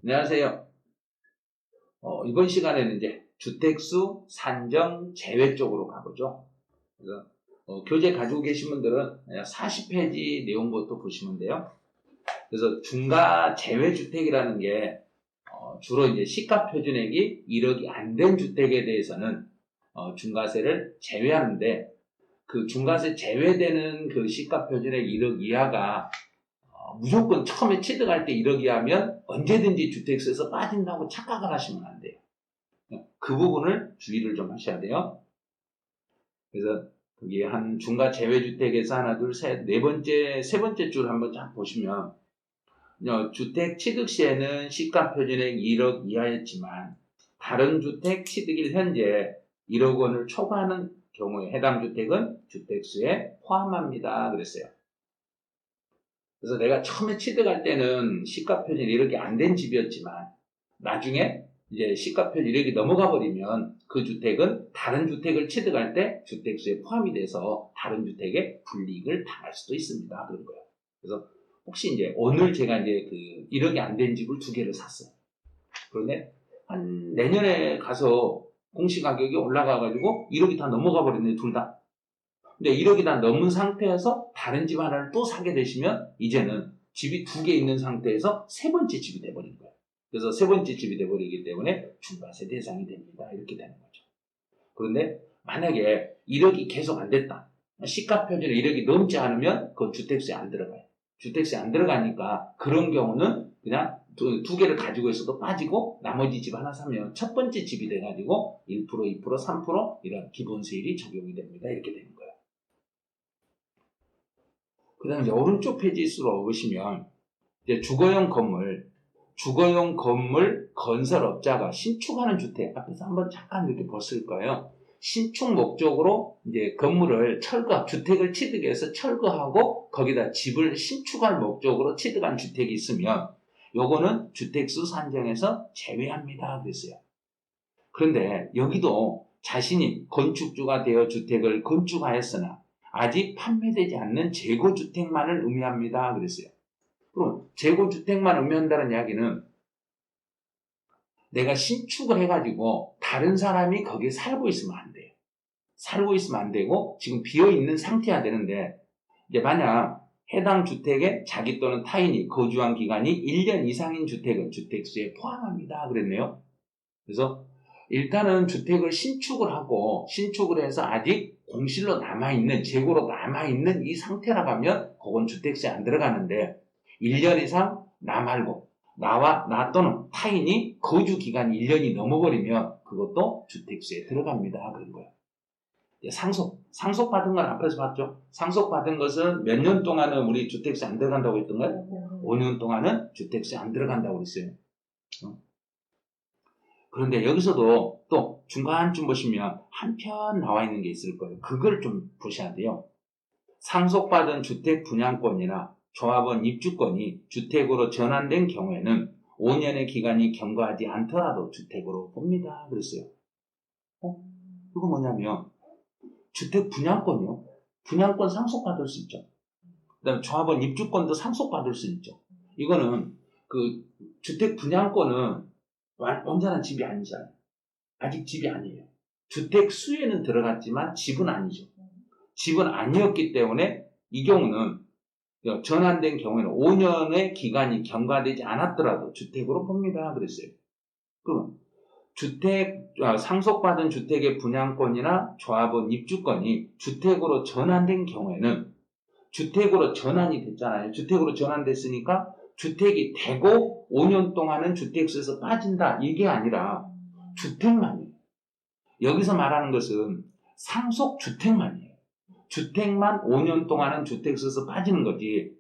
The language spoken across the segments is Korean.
안녕하세요. 이번 시간에는 이제 주택수 산정 제외 쪽으로 가보죠. 그래서 교재 가지고 계신 분들은 40페이지 내용부터 보시면 돼요. 그래서 중과 제외 주택이라는 게 주로 이제 시가 표준액이 1억이 안 된 주택에 대해서는 중과세를 제외하는데, 그 중과세 제외되는 그 시가 표준액 1억 이하가 무조건 처음에 취득할 때 1억 이하면 언제든지 주택수에서 빠진다고 착각을 하시면 안 돼요. 그 부분을 주의를 좀 하셔야 돼요. 그래서 거기 한 중과 제외주택에서 하나, 둘, 셋, 세 번째 줄 한번 쫙 보시면 주택 취득 시에는 시가 표준액 1억 이하였지만 다른 주택 취득일 현재 1억 원을 초과하는 경우에 해당 주택은 주택수에 포함합니다. 그랬어요. 그래서 내가 처음에 취득할 때는 시가 표준 1억이 안 된 집이었지만 나중에 이제 시가 표준 1억이 넘어가 버리면 그 주택은 다른 주택을 취득할 때 주택수에 포함이 돼서 다른 주택에 불이익을 당할 수도 있습니다. 그런 거예요. 그래서 혹시 이제 오늘 제가 이제 그 1억이 안 된 집을 2개를 샀어요. 그런데 한 내년에 가서 공시가격이 올라가가지고 1억이 다 넘어가 버렸네, 둘 다. 근데 1억이 다 넘은 상태에서 다른 집 하나를 또 사게 되시면 이제는 집이 2개 있는 상태에서 세 번째 집이 돼버린 거예요. 그래서 세 번째 집이 돼버리기 때문에 중과세 대상이 됩니다. 이렇게 되는 거죠. 그런데 만약에 1억이 계속 안 됐다. 시가 표준에 1억이 넘지 않으면 그건 주택수에 안 들어가요. 주택수에 안 들어가니까 그런 경우는 그냥 2개를 가지고 있어도 빠지고 나머지 집 하나 사면 첫 번째 집이 돼가지고 1%, 2%, 3% 이런 기본세율이 적용이 됩니다. 이렇게 되는 거예요. 그 다음에 오른쪽 페이지로 보시면 이제 주거용 건물 건설업자가 신축하는 주택 앞에서 한번 잠깐 이렇게 봤을 거예요. 신축 목적으로 이제 건물을 주택을 취득해서 철거하고 거기다 집을 신축할 목적으로 취득한 주택이 있으면 요거는 주택수 산정에서 제외합니다. 그랬어요. 그런데 여기도 자신이 건축주가 되어 주택을 건축하였으나 아직 판매되지 않는 재고주택만을 의미합니다. 그랬어요. 그럼 재고주택만 의미한다는 이야기는 내가 신축을 해가지고 다른 사람이 거기에 살고 있으면 안 돼요. 살고 있으면 안 되고 지금 비어있는 상태여야 되는데, 이제 만약 해당 주택에 자기 또는 타인이 거주한 기간이 1년 이상인 주택은 주택수에 포함합니다. 그랬네요. 그래서 일단은 주택을 신축을 해서 아직 공실로 남아있는, 재고로 남아있는 이 상태라고 하면 그건 주택수에 안 들어가는데 1년 이상 나 또는 타인이 거주 기간이 1년이 넘어버리면 그것도 주택수에 들어갑니다. 그런 거예요. 상속받은 건 앞에서 봤죠? 상속받은 것은 몇 년 동안은 우리 주택수에 안 들어간다고 했던가요? 5년 동안은 주택수에 안 들어간다고 그랬어요. 그런데 여기서도 또 중간쯤 보시면 한편 나와 있는 게 있을 거예요. 그걸 좀 보셔야 돼요. 상속받은 주택 분양권이나 조합원 입주권이 주택으로 전환된 경우에는 5년의 기간이 경과하지 않더라도 주택으로 봅니다. 그랬어요. 이거 뭐냐면 주택 분양권이요. 분양권 상속받을 수 있죠. 그다음에 조합원 입주권도 상속받을 수 있죠. 이거는 그 주택 분양권은 완전한 집이 아니잖아요. 아직 집이 아니에요. 주택 수에는 들어갔지만 집은 아니죠. 집은 아니었기 때문에 이 경우는 전환된 경우에는 5년의 기간이 경과되지 않았더라도 주택으로 봅니다. 그랬어요. 그럼 상속받은 주택의 분양권이나 조합원 입주권이 주택으로 전환된 경우에는 주택으로 전환이 됐잖아요. 주택으로 전환됐으니까 주택이 되고 5년 동안은 주택수에서 빠진다. 이게 아니라 주택만이에요. 여기서 말하는 것은 상속주택만이에요. 주택만 5년 동안은 주택수에서 빠지는 거지.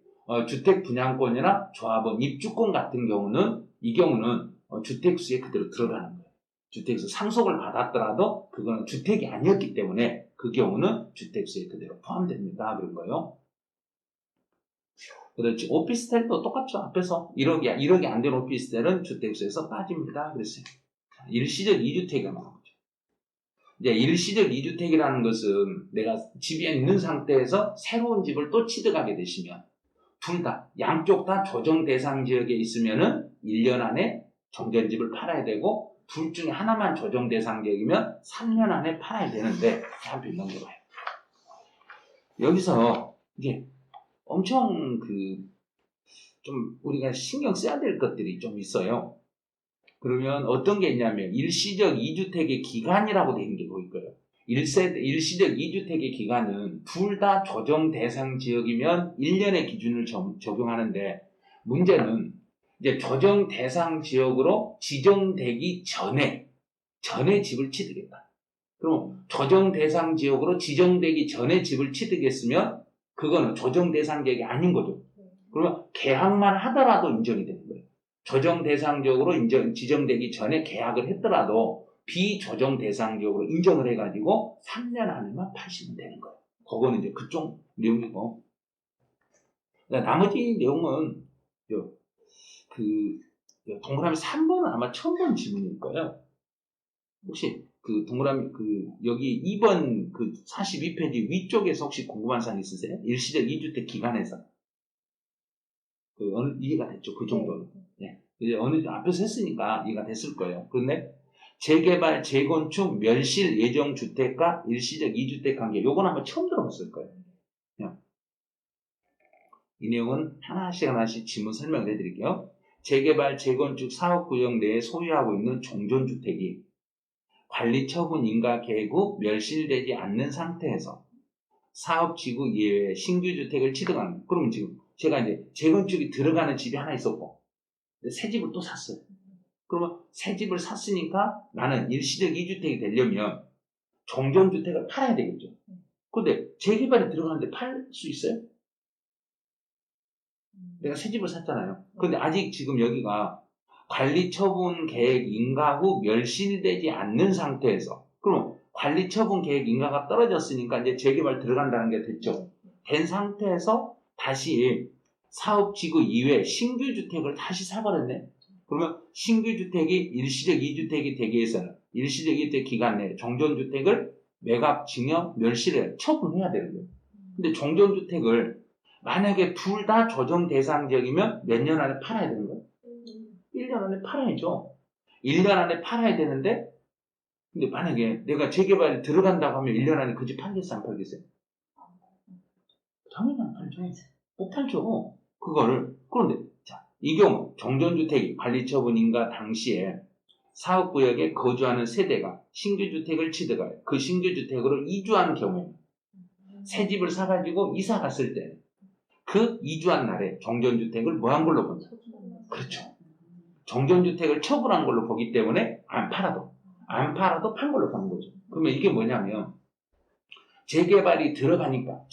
주택 분양권이나 조합원 입주권 같은 경우는 이 경우는 주택수에 그대로 들어가는 거예요. 주택수 상속을 받았더라도 그거는 주택이 아니었기 때문에 그 경우는 주택수에 그대로 포함됩니다. 그런 거예요. 그렇지. 오피스텔도 똑같죠. 앞에서 1억이 안 된 오피스텔은 주택수에서 빠집니다. 그랬어요. 일시적 2주택이 나오죠. 이제 일시적 2주택이라는 것은 내가 집에 있는 상태에서 새로운 집을 또 취득하게 되시면 양쪽 다 조정 대상 지역에 있으면은 1년 안에 정전집을 팔아야 되고 둘 중에 하나만 조정 대상 지역이면 3년 안에 팔아야 되는데 한번 넘겨봐요. 여기서 이게 엄청 좀 우리가 신경 써야 될 것들이 좀 있어요. 그러면 어떤 게 있냐면 일시적 2주택의 기간이라고 되어 있는 게 보일 거예요. 일시적 2주택의 기간은 둘 다 조정 대상 지역이면 1년의 기준을 적용하는데 문제는 이제 조정 대상 지역으로 지정되기 전에 집을 취득했다. 그럼 조정 대상 지역으로 지정되기 전에 집을 취득했으면 그거는 조정 대상 지역이 아닌 거죠. 그러면 계약만 하더라도 인정이 되는 거예요. 조정 대상 지역으로 지정되기 전에 계약을 했더라도 비조정 대상 지역으로 인정을 해가지고 3년 안에만 파시면 되는 거예요. 그거는 이제 그쪽 내용이고. 나머지 내용은 동그라미 3번은 아마 처음 본 질문일 거예요. 혹시 동그라미 여기 2번 42페이지 위쪽에서 혹시 궁금한 사항 있으세요? 일시적 2주택 기간에서 이해가 됐죠? 그 정도는. 네. 이제 앞에서 했으니까 이해가 됐을 거예요. 그런데 재개발, 재건축, 멸실 예정 주택과 일시적 2주택 관계, 요건 아마 처음 들어봤을 거예요. 이 내용은 하나씩 질문 설명을 해드릴게요. 재개발, 재건축 사업구역 내에 소유하고 있는 종전주택이 관리처분 인가 계획 후 멸실되지 않는 상태에서 사업지구 이외에 신규주택을 취득하는, 그러면 지금 제가 이제 재건축이 들어가는 집이 하나 있었고 새 집을 또 샀어요. 그러면 새 집을 샀으니까 나는 일시적 2주택이 되려면 종전주택을 팔아야 되겠죠. 그런데 재개발이 들어가는데 팔 수 있어요? 내가 새 집을 샀잖아요. 그런데 아직 지금 여기가 관리처분 계획 인가 후 멸실되지 않는 상태에서, 그럼 관리처분 계획 인가가 떨어졌으니까 이제 재개발 들어간다는 게 됐죠. 된 상태에서 다시 사업지구 이외에 신규주택을 다시 사버렸네. 그러면 신규주택이 일시적 2주택이 되기 위해서는 일시적 2주택 기간 내에 종전주택을 매각, 증여, 멸실에 처분해야 되는 거예요. 근데 종전주택을 만약에 둘 다 조정 대상 지역이면 몇 년 안에 팔아야 되는 거예요? 1년 안에 팔아야죠. 1년 안에 팔아야 되는데, 근데 만약에 내가 재개발이 들어간다고 하면 1년 안에 그 집 팔겠어요, 안 팔겠어요? 당연히 안 팔죠. 못 팔죠. 그거를. 그런데, 자, 이 경우, 종전주택이 관리처분인가 당시에 사업구역에 거주하는 세대가 신규주택을 취득하여 그 신규주택으로 이주한 경우에 새 집을 사가지고 이사 갔을 때 그 이주한 날에 종전주택을 뭐 한 걸로 본다? 그렇죠. 종전주택을 처분한 걸로 보기 때문에 안 팔아도 판 걸로 보는 거죠. 그러면 이게 뭐냐면 재개발이 들어가니까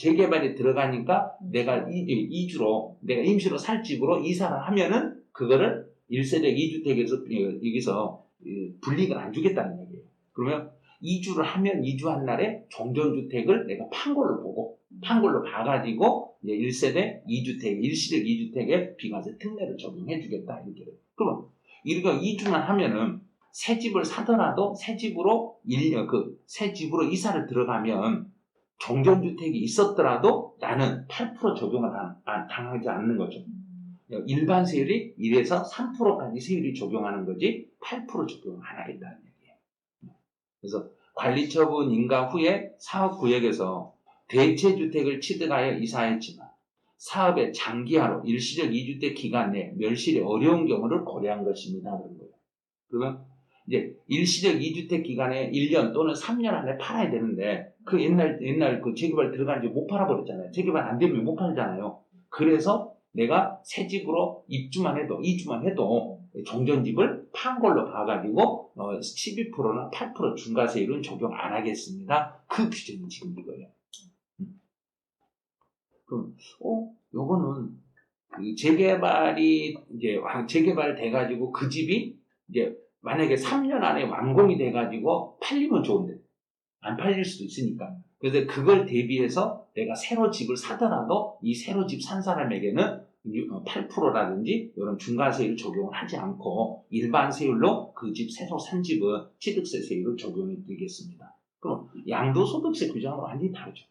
내가 이주로 내가 임시로 살 집으로 이사를 하면은 그거를 1세대 2주택에서 여기서 불이익을 안 주겠다는 얘기예요. 그러면 이주를 하면 이주한 날에 종전주택을 내가 판 걸로 봐가지고 1세대 2주택, 일시적 2주택에 비과세 특례를 적용해 주겠다 이렇게. 그러면 이거 이주만 하면은 새 집을 사더라도 새 집으로 이사를 들어가면 종전주택이 있었더라도 나는 8% 적용을 당하지 않는 거죠. 일반 세율이 1에서 3%까지 세율이 적용하는 거지 8% 적용을 안 하겠다는 얘기예요. 그래서 관리처분 인가 후에 사업구역에서 대체주택을 취득하여 이사했지만 사업의 장기화로 일시적 2주택 기간 내 멸실이 어려운 경우를 고려한 것입니다. 그런 거예요. 그러면 이제 일시적 2주택 기간에 1년 또는 3년 안에 팔아야 되는데 그 옛날 그 재개발 들어간 지 못 팔아버렸잖아요. 재개발 안 되면 못 팔잖아요. 그래서 내가 새 집으로 이주만 해도 종전집을 판 걸로 봐가지고 12%나 8% 중과세율은 적용 안 하겠습니다. 그 규정이 지금 이거예요. 그럼 요거는 재개발이 이제 재개발 돼가지고 그 집이 이제 만약에 3년 안에 완공이 돼가지고 팔리면 좋은데 안 팔릴 수도 있으니까. 그래서 그걸 대비해서 내가 새로 집을 사더라도 이 새로 집 산 사람에게는 8%라든지 이런 중과세율 적용을 하지 않고 일반 세율로 그 집 새로 산 집은 취득세 세율을 적용해 드리겠습니다. 그럼 양도소득세 규정하고 완전히 다르죠.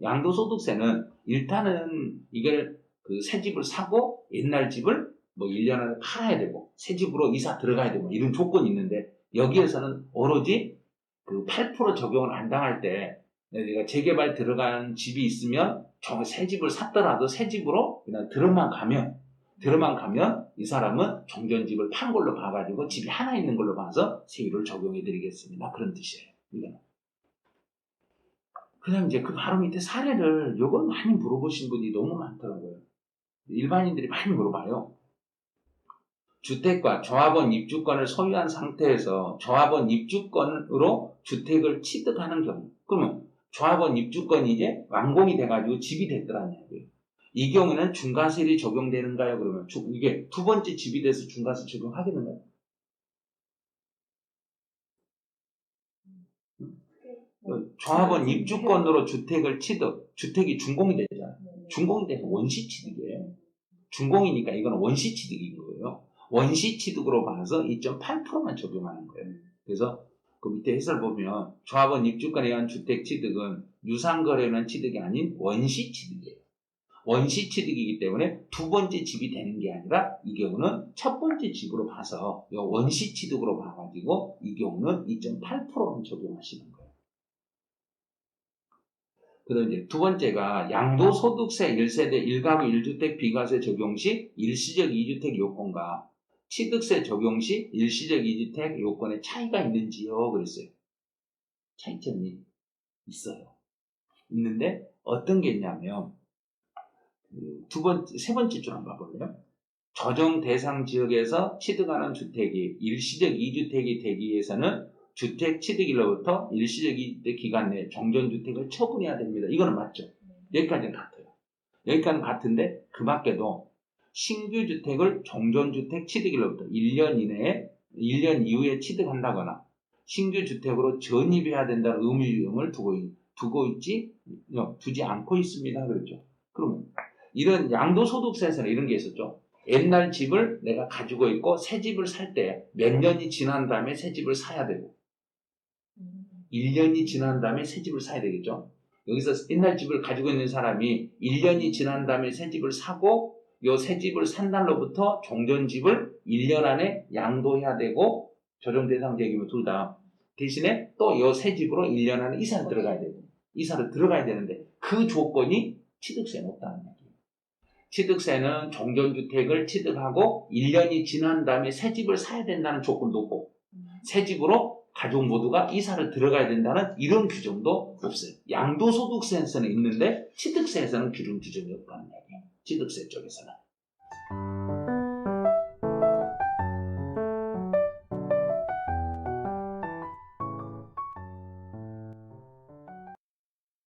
양도소득세는 일단은 이걸 새 집을 사고 옛날 집을 뭐 1년 안에 팔아야 되고 새 집으로 이사 들어가야 되고 이런 조건이 있는데 여기에서는 오로지 그 8% 적용을 안 당할 때 내가 재개발 들어간 집이 있으면 새 집을 샀더라도 새 집으로 그냥 들어만 가면 이 사람은 종전집을 판 걸로 봐가지고 집이 하나 있는 걸로 봐서 세율을 적용해 드리겠습니다. 그런 뜻이에요. 이거는. 그다음 이제 그 바로 밑에 사례를 요걸 많이 물어보신 분이 너무 많더라고요. 일반인들이 많이 물어봐요. 주택과 조합원 입주권을 소유한 상태에서 조합원 입주권으로 주택을 취득하는 경우, 그러면 조합원 입주권이 이제 완공이 돼가지고 집이 됐더라는 얘기예요. 이 경우는 중과세율이 적용되는가요? 그러면 이게 두 번째 집이 돼서 중과세 적용하겠는가요? 조합원 입주권으로 주택을 주택이 준공이 되잖아요. 준공이 돼서 원시 취득이에요. 준공이니까 이거는 원시 취득인 거예요. 원시 취득으로 봐서 2.8%만 적용하는 거예요. 그래서 그 밑에 해설 보면 조합원 입주권에 의한 주택 취득은 유상거래에 의한 취득이 아닌 원시 취득이에요. 원시 취득이기 때문에 두 번째 집이 되는 게 아니라 이 경우는 첫 번째 집으로 봐서 원시 취득으로 봐가지고 이 경우는 2.8%만 적용하시는 거예요. 그다음 이제 두 번째가 양도소득세 1세대 1가구 1주택 비과세 적용 시 일시적 2주택 요건과 취득세 적용 시 일시적 2주택 요건에 차이가 있는지요? 그랬어요. 차이점이 있어요. 있는데 어떤 게 있냐면 세 번째 줄 한번 봐볼래요? 조정 대상 지역에서 취득하는 주택이 일시적 2주택이 되기 위해서는 주택 취득일로부터 일시적 2주택 기간 내에 종전주택을 처분해야 됩니다. 이거는 맞죠? 여기까지는 같아요. 여기까지는 같은데 그 밖에도 신규 주택을 종전주택 취득일로부터 1년 이후에 취득한다거나 신규 주택으로 전입해야 된다는 의무를 두지 않고 있습니다. 그렇죠? 그러면 이런 양도소득세에서는 이런 게 있었죠. 옛날 집을 내가 가지고 있고 새 집을 살 때 몇 년이 지난 다음에 새 집을 사야 되고 1년이 지난 다음에 새 집을 사야 되겠죠. 여기서 옛날 집을 가지고 있는 사람이 1년이 지난 다음에 새 집을 사고 요 새 집을 산 날로부터 종전집을 1년 안에 양도해야 되고 조정 대상 지역이면 둘 다 대신에 또 요 새 집으로 1년 안에 이사를 들어가야 되는데 그 조건이 취득세는 없다는 얘기예요. 취득세는 종전주택을 취득하고 1년이 지난 다음에 새 집을 사야 된다는 조건도 없고 새 집으로 가족 모두가 이사를 들어가야 된다는 이런 규정도 없어요. 양도소득세에서는 있는데 취득세에서는 규정이 없다는 얘기예요. 취득세 쪽에서는.